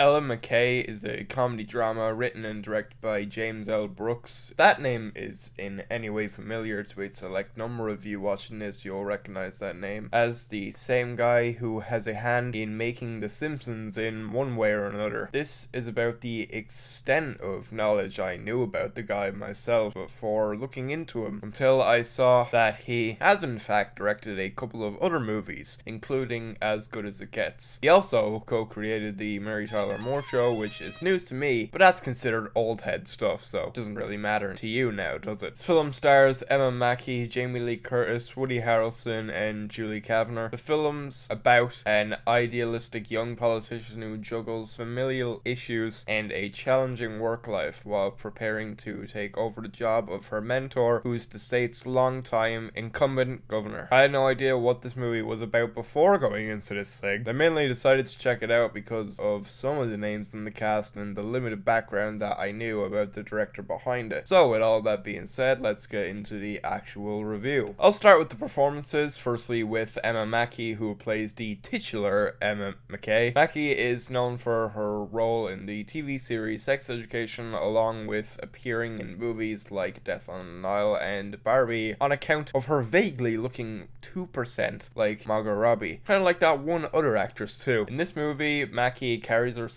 Ella McCay is a comedy drama written and directed by James L. Brooks. If that name is in any way familiar to a select number of you watching this, you'll recognize that name as the same guy who has a hand in making The Simpsons in one way or another. This is about the extent of knowledge I knew about the guy myself before looking into him, until I saw that he has in fact directed a couple of other movies, including As Good As It Gets. He also co-created the Mary Tyler Moore Show, which is news to me, but that's considered old head stuff, so it doesn't really matter to you now, does it? This film stars Emma Mackey, Jamie Lee Curtis, Woody Harrelson, and Julie Kavner. The film's about an idealistic young politician who juggles familial issues and a challenging work life while preparing to take over the job of her mentor, who's the state's longtime incumbent governor. I had no idea what this movie was about before going into this thing. I mainly decided to check it out because of some of the names in the cast and the limited background that I knew about the director behind it. So with all that being said, let's get into the actual review. I'll start with the performances, firstly with Emma Mackey, who plays the titular Emma McCay. Mackey is known for her role in the TV series Sex Education, along with appearing in movies like Death on the Nile and Barbie, on account of her vaguely looking 2% like Margot Robbie. Kind of like that one other actress too. In this movie, Mackey carries herself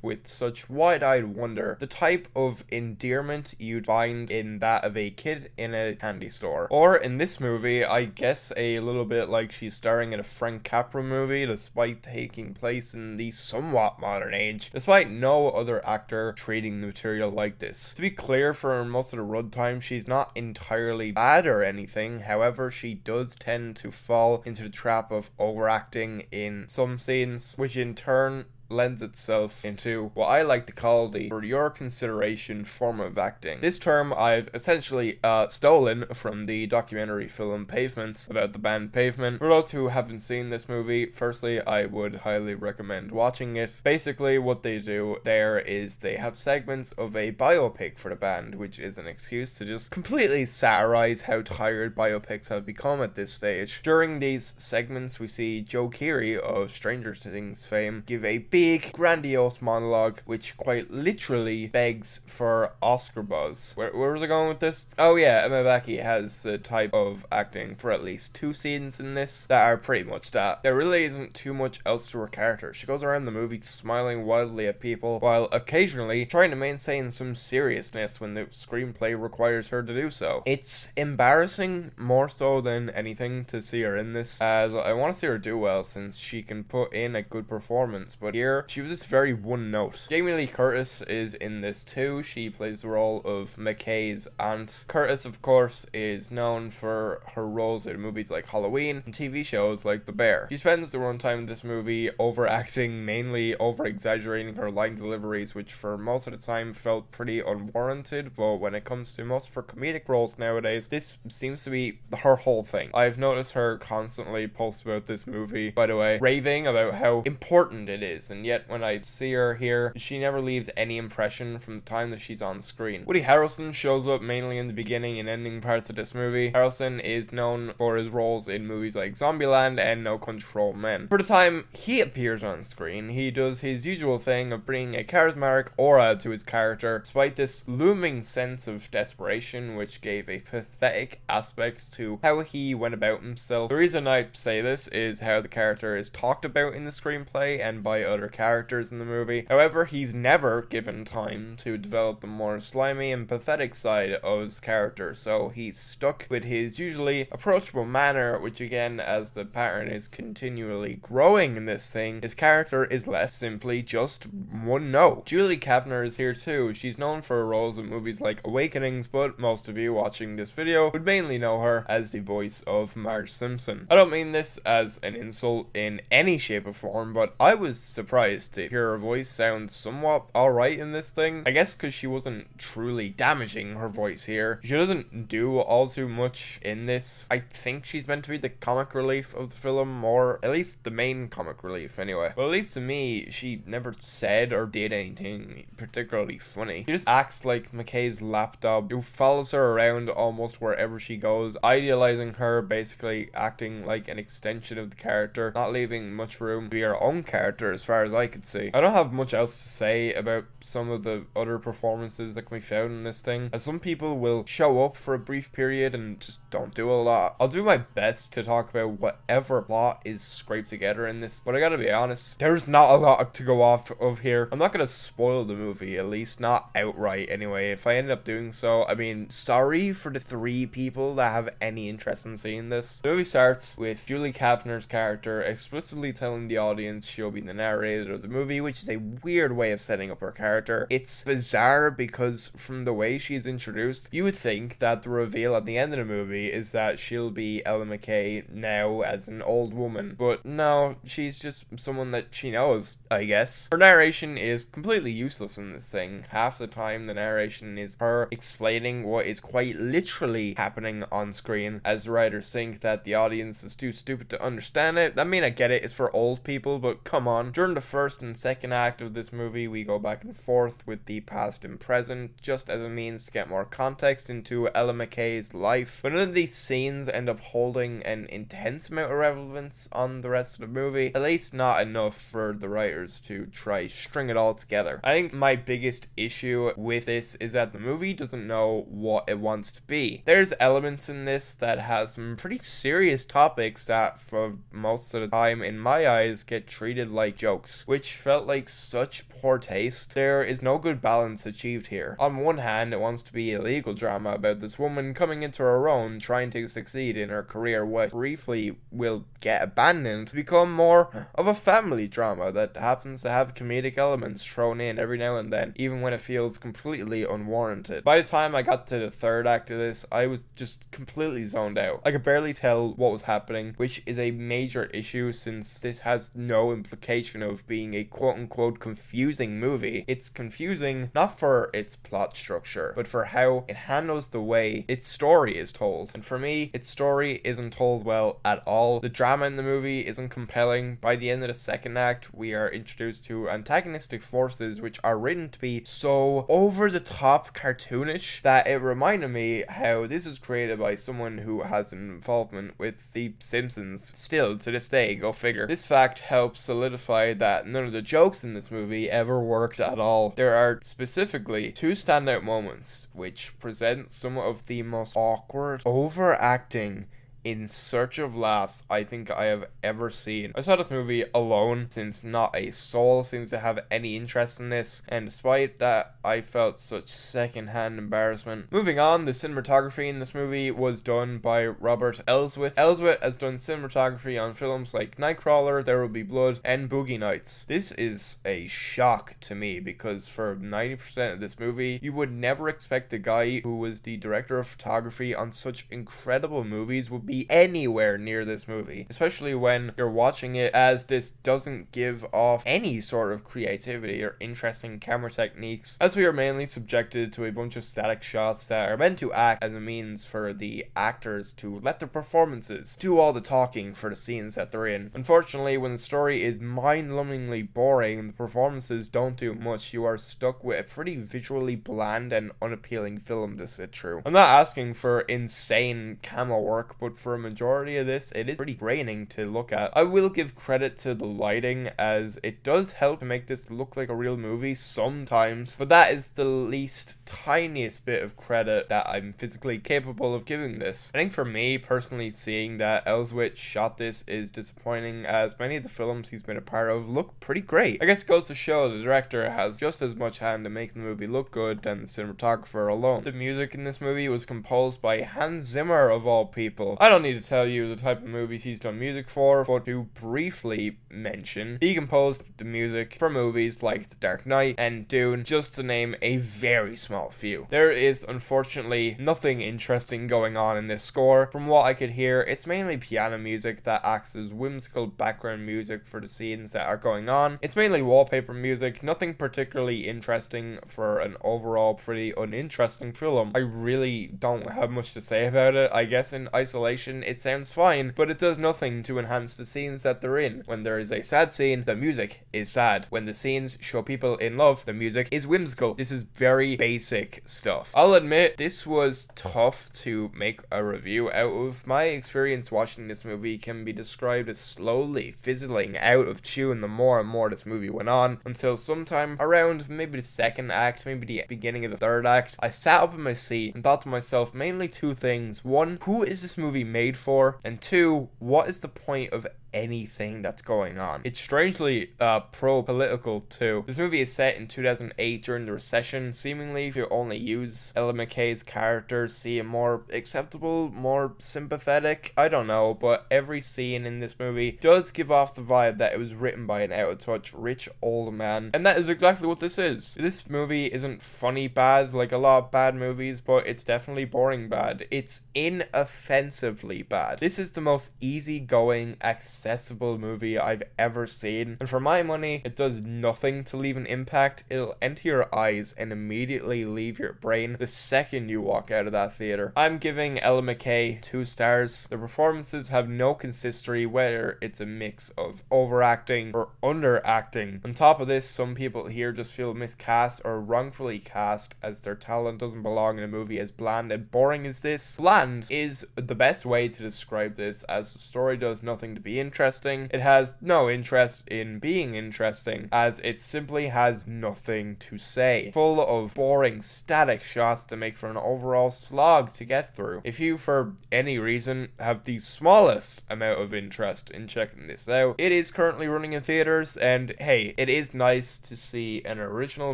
with such wide-eyed wonder, the type of endearment you'd find in that of a kid in a candy store. Or in this movie, I guess a little bit like she's starring in a Frank Capra movie, despite taking place in the somewhat modern age, despite no other actor treating the material like this. To be clear, for most of the runtime, she's not entirely bad or anything. However, she does tend to fall into the trap of overacting in some scenes, which in turn lends itself into what I like to call the for your consideration form of acting. This term I've essentially stolen from the documentary film Pavements, about the band Pavement. For those who haven't seen this movie, firstly I would highly recommend watching it. Basically what they do there is they have segments of a biopic for the band, which is an excuse to just completely satirize how tired biopics have become at this stage. During these segments we see Joe Keery of Stranger Things fame give a big grandiose monologue which quite literally begs for Oscar buzz. Where was I going with this? Oh yeah, Emma Mackey has the type of acting for at least 2 scenes in this that are pretty much that. There really isn't too much else to her character. She goes around the movie smiling wildly at people while occasionally trying to maintain some seriousness when the screenplay requires her to do so. It's embarrassing more so than anything to see her in this, as I want to see her do well since she can put in a good performance, but here she was just very one note. Jamie Lee Curtis is in this too. She plays the role of McCay's aunt. Curtis, of course, is known for her roles in movies like Halloween and TV shows like The Bear. She spends the runtime in this movie overacting, mainly over-exaggerating her line deliveries, which for most of the time felt pretty unwarranted, but when it comes to most of her comedic roles nowadays, this seems to be her whole thing. I've noticed her constantly post about this movie, by the way, raving about how important it is, and yet when I see her here, she never leaves any impression from the time that she's on screen. Woody Harrelson shows up mainly in the beginning and ending parts of this movie. Harrelson is known for his roles in movies like Zombieland and No Country for Old Men. For the time he appears on screen, he does his usual thing of bringing a charismatic aura to his character, despite this looming sense of desperation which gave a pathetic aspect to how he went about himself. The reason I say this is how the character is talked about in the screenplay and by other characters in the movie. However, he's never given time to develop the more slimy and pathetic side of his character, so he's stuck with his usually approachable manner, which again, as the pattern is continually growing in this thing, his character is left simply just one note. Julie Kavner is here too. She's known for her roles in movies like Awakenings, but most of you watching this video would mainly know her as the voice of Marge Simpson. I don't mean this as an insult in any shape or form, but I was surprised to hear her voice sound somewhat alright in this thing. I guess because she wasn't truly damaging her voice here. She doesn't do all too much in this. I think she's meant to be the comic relief of the film, or at least the main comic relief anyway. But at least to me, she never said or did anything particularly funny. She just acts like McCay's lapdog who follows her around almost wherever she goes, idealizing her, basically acting like an extension of the character, not leaving much room to be her own character as far far as I could see. I don't have much else to say about some of the other performances that can be found in this thing, as some people will show up for a brief period and just don't do a lot. I'll do my best to talk about whatever plot is scraped together in this, but I gotta be honest, there's not a lot to go off of here. I'm not gonna spoil the movie, at least not outright anyway. If I end up doing so, I mean, sorry for the 3 people that have any interest in seeing this. The movie starts with Julie Kavner's character explicitly telling the audience she'll be the narrator of the movie, which is a weird way of setting up her character. It's bizarre because from the way she's introduced, you would think that the reveal at the end of the movie is that she'll be Ella McCay now as an old woman, but no, she's just someone that she knows, I guess. Her narration is completely useless in this thing. Half the time the narration is her explaining what is quite literally happening on screen, as the writers think that the audience is too stupid to understand it. I mean, I get it, it's for old people, but come on. During the first and second act of this movie, we go back and forth with the past and present, just as a means to get more context into Ella McCay's life. But none of these scenes end up holding an intense amount of relevance on the rest of the movie, at least not enough for the writers to try string it all together. I think my biggest issue with this is that the movie doesn't know what it wants to be. There's elements in this that has some pretty serious topics that for most of the time in my eyes get treated like jokes, which felt like such poor taste. There is no good balance achieved here. On one hand, it wants to be a legal drama about this woman coming into her own, trying to succeed in her career, what briefly will get abandoned to become more of a family drama that happens to have comedic elements thrown in every now and then, even when it feels completely unwarranted. By the time I got to the third act of this, I was just completely zoned out. I could barely tell what was happening, which is a major issue since this has no implication of being a quote-unquote confusing movie. It's confusing not for its plot structure, but for how it handles the way its story is told. And for me, its story isn't told well at all. The drama in the movie isn't compelling. By the end of the second act, we are introduced to antagonistic forces which are written to be so over-the-top cartoonish that it reminded me how this was created by someone who has an involvement with the Simpsons. Still, to this day, go figure. This fact helps solidify that none of the jokes in this movie ever worked at all. There are specifically 2 standout moments which present some of the most awkward overacting in search of laughs I think I have ever seen. I saw this movie alone since not a soul seems to have any interest in this, and despite that I felt such secondhand embarrassment. Moving on, the cinematography in this movie was done by Robert Elswit. Elswit has done cinematography on films like Nightcrawler, There Will Be Blood, and Boogie Nights. This is a shock to me because for 90% of this movie you would never expect the guy who was the director of photography on such incredible movies would be anywhere near this movie, especially when you're watching it, as this doesn't give off any sort of creativity or interesting camera techniques, as we are mainly subjected to a bunch of static shots that are meant to act as a means for the actors to let their performances do all the talking for the scenes that they're in. Unfortunately, when the story is mind-numbingly boring and the performances don't do much, you are stuck with a pretty visually bland and unappealing film to sit through. I'm not asking for insane camera work, but for a majority of this, it is pretty draining to look at. I will give credit to the lighting, as it does help to make this look like a real movie sometimes, but that is the least tiniest bit of credit that I'm physically capable of giving this. I think for me, personally, seeing that Elswit shot this is disappointing, as many of the films he's been a part of look pretty great. I guess it goes to show the director has just as much hand in making the movie look good than the cinematographer alone. The music in this movie was composed by Hans Zimmer, of all people. I don't need to tell you the type of movies he's done music for, but to briefly mention, he composed the music for movies like The Dark Knight and Dune, just to name a very small few. There is unfortunately nothing interesting going on in this score. From what I could hear, it's mainly piano music that acts as whimsical background music for the scenes that are going on. It's mainly wallpaper music, nothing particularly interesting for an overall pretty uninteresting film. I really don't have much to say about it. I guess in isolation narration, it sounds fine, but it does nothing to enhance the scenes that they're in. When there is a sad scene, the music is sad. When the scenes show people in love, the music is whimsical. This is very basic stuff. I'll admit, this was tough to make a review out of. My experience watching this movie can be described as slowly fizzling out of tune the more and more this movie went on, until sometime around maybe the second act, maybe the beginning of the third act, I sat up in my seat and thought to myself mainly two things. One, who is this movie made for? And two, what is the point of anything that's going on? It's strangely pro-political too. This movie is set in 2008 during the recession. Seemingly, if you only use Ella McCay's character, seem more acceptable, more sympathetic. I don't know, but every scene in this movie does give off the vibe that it was written by an out-of-touch rich old man, and that is exactly what this is. This movie isn't funny bad like a lot of bad movies, but it's definitely boring bad. It's inoffensively bad. This is the most easygoing, accessible movie I've ever seen, and for my money, it does nothing to leave an impact. It'll enter your eyes and immediately leave your brain the second you walk out of that theater. I'm giving Ella McCay 2 stars. The performances have no consistency, whether it's a mix of overacting or underacting. On top of this, some people here just feel miscast or wrongfully cast, as their talent doesn't belong in a movie as bland and boring as this. Bland is the best way to describe this, as the story does nothing to be interesting. It has no interest in being interesting, as it simply has nothing to say. Full of boring, static shots to make for an overall slog to get through. If you, for any reason, have the smallest amount of interest in checking this out, it is currently running in theaters, and hey, it is nice to see an original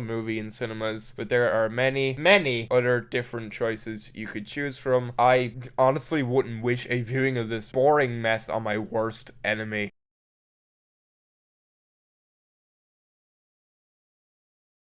movie in cinemas, but there are many other different choices you could choose from. I honestly wouldn't wish a viewing of this boring mess on my worst enemy.